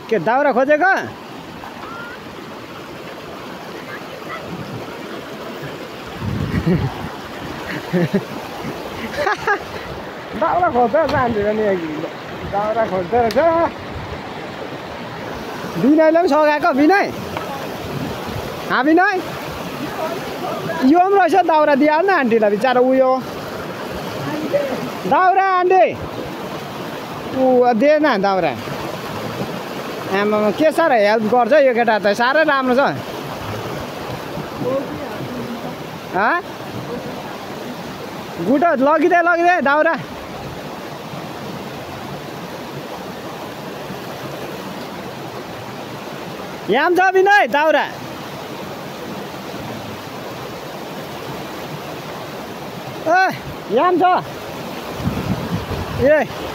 के दाउरा खोजेको दाउरा खोज्दै जान्थ्यो नि दाउरा खोज्दै रहेछ विनयले पनि सघाएको विनय विनय यो पनि रहेछ दाउरा दिइहाल्नु आन्टीलाई बिचरा उयो दाउरा आन्टी दिएन दाउरा आमामा के साह्रो हेल्प गर्छ यो केटा त साह्रै राम्रो छ गुटो लगिदे दाउरा यहाँ छ विनय दाउरा यहाँ छ ए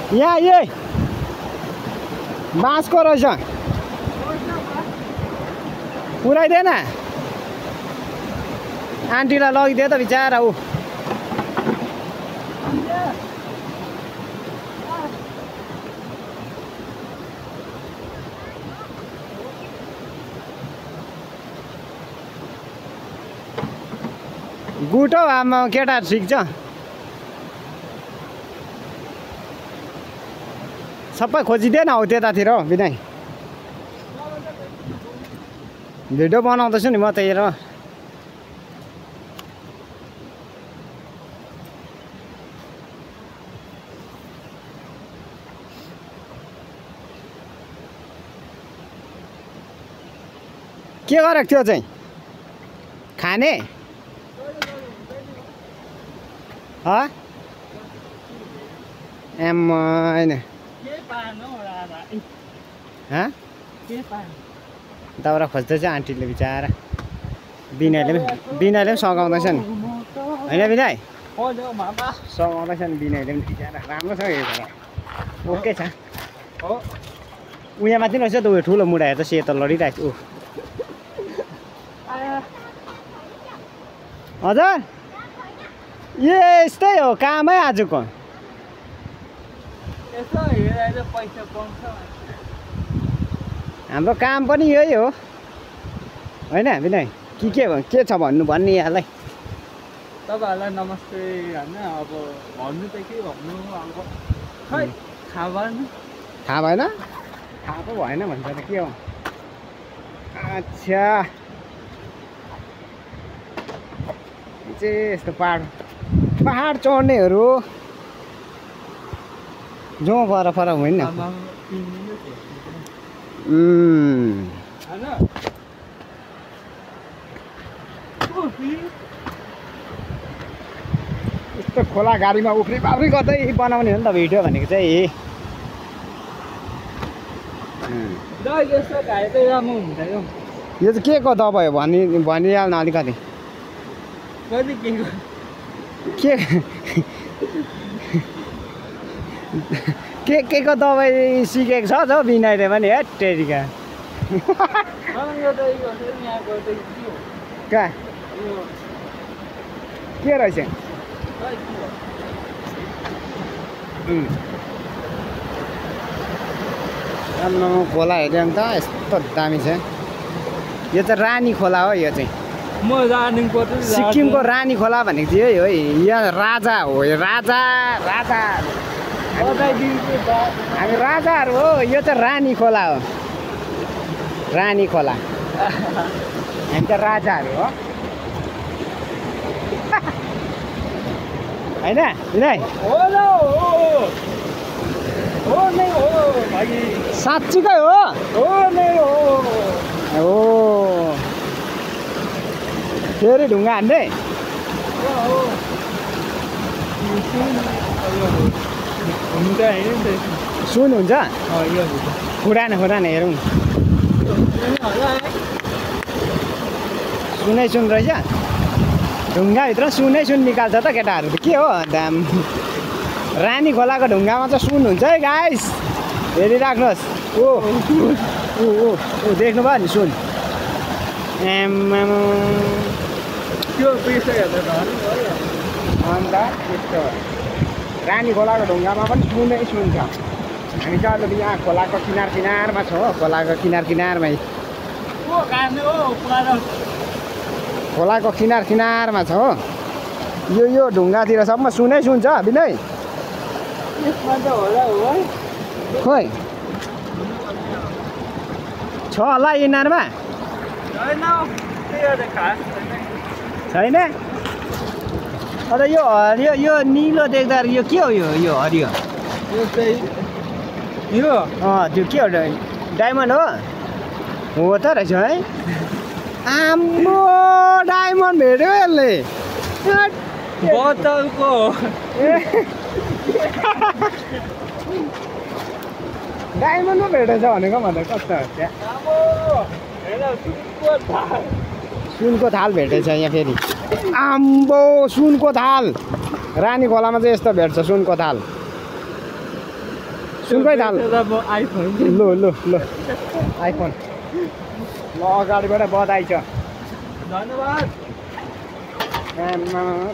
यहाँ ए बाँसको रहेछ पुऱ्याइदिएन आन्टीलाई लगिदियो त बिचारा ऊ गुटो आमा केटा ठिक छ सबै खोजिदिएन हौ त्यतातिर विनय भिडियो बनाउँदैछु नि म त हेर के गरेको थियो चाहिँ खाने होइन दाउरा खोज्दैछ आन्टीले बिचारा विनयले पनि सघाउँदैछ नि होइन विनय सघाउँदैछ नि विनयले पनि बिचारा राम्रो छ यो ओके छ उहाँ माथि रहेछ त उयो ठुलो मुढा हेर्छ सेतो लडिरहेको ऊ हजुर यस्तै हो कामै आजको हाम्रो काम पनि यही हो होइन विनय के छ भन्ने यहाँलाई तपाईँहरूलाई नमस्ते होइन अब भन्नु त के भन्नु अब खै थाहा भएन थाहा पो भएन भन्छ त के हो अच्छा यस्तो पहाड चढ्नेहरू जो फर होइन यस्तो खोला गाडीमा उफ्री पाफ्री गर्दै बनाउने हो नि त भिडियो भनेको चाहिँ यो चाहिँ के को दबाई हो भनिहाल्न अलिकति के को दबाई सिकेको छ त विनयले पनि हे टेरिका कहाँ के रहेछ खोला हेऱ्यो भने त यस्तो दामी छ यो चाहिँ रानी खोला हो यो चाहिँ सिक्किमको रानी खोला भनेको चाहिँ यही हो यहाँ राजा हो राजा हामी राजाहरू हो यो चाहिँ रानी खोला हो रानी खोला हामी त राजाहरू हो होइन विनय साँच्चीकै हो फेरि ढुङ्गा हान्ने सुन हुन्छ खुडान हेरौँ सुन रहेछ ढुङ्गाभित्र सुन निकाल्छ त केटाहरू त के हो दाम रानी खोलाको ढुङ्गामा चाहिँ सुन हुन्छ है गाइस हेरिराख्नुहोस् ओ देख्नु भयो नि सुन त्यो पैसा हेर्दा अन्त त्यस्तो रानी खोलाको ढुङ्गामा पनि सुनै सुन्छ। हामी चाहिँ अहिले यहाँ खोलाको किनारमा छौँ हो, खोलाको किनारमै। खोलाको किनारमा छ हो। यो ढुङ्गातिर सम्म सुनै सुन्छ विनय। खोइ छ होला यिनीहरूमा छैन। अन्त यो हरियो यो निलो देख्दा यो के हो? यो हरियो त्यो के हो? डायमन्ड हो त रहेछ है। आम्बो डायमन्ड भेट्यो यसले। बोतलको डायमन्ड पो भेटेछ भनेको भन्दा कस्तो सुनको थाल भेटेछ यहाँ फेरि। आम्बो सुनको थाल। रानी खोलामा चाहिँ यस्तो भेट्छ सुनको थाल। सुनकै थाल। ल आइफोन ल अगाडिबाट बधाई छ। धन्यवाद।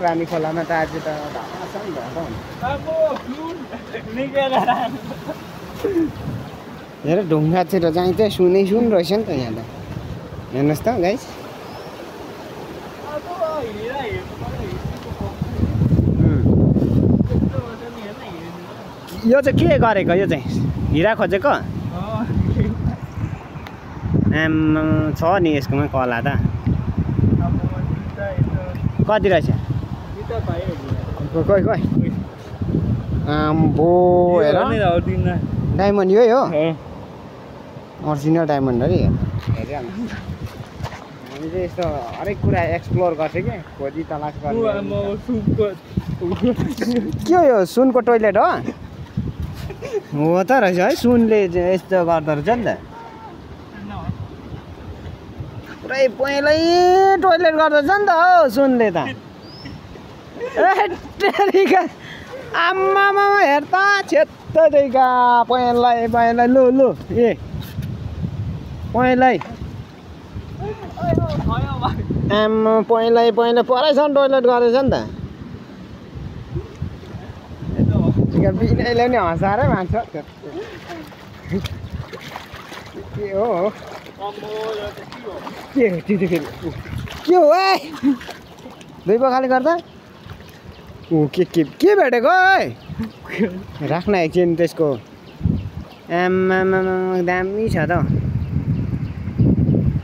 रानी खोलामा त आज त हेर ढुङ्गातिर चाहिँ चाहिँ सुनै सुन रहेछ नि त यहाँ त। हेर्नुहोस् त गाइस। यो चाहिँ के गरेको? यो चाहिँ हिरा खोजेको? छ नि यसकोमा कला त। कति रहेछ? खोइ आम्बो हेर डायमन्ड यही हो। ओरिजिनल डायमन्ड हो नि। हेरिहाल्नु हामी चाहिँ यस्तो हरेक कुरा एक्सप्लोर गर्छ कि खोजी तलास गर्ने। के हो यो? सुनको टोइलेट हो? हो त रहेछ है। सुनले यस्तो गर्दो रहेछ नि त। पुरै पहिल्यै टोइलेट गर्दछ नि त हो सुनले त। आम्मामा हेर त छेत्तैका पहिल्यै लु ए पहिल्यै आम्मा पहिल्यै परैसम्म टोइलेट गरेछ नि त। बिनाइले नि हँसाएरै मान्छ। के हो के हो त्यो फेरि? के हो है? दुई बखाली गर्दा के भेटेको है? राख्न एकछिन त्यसको। आम्मामा दामी छ त।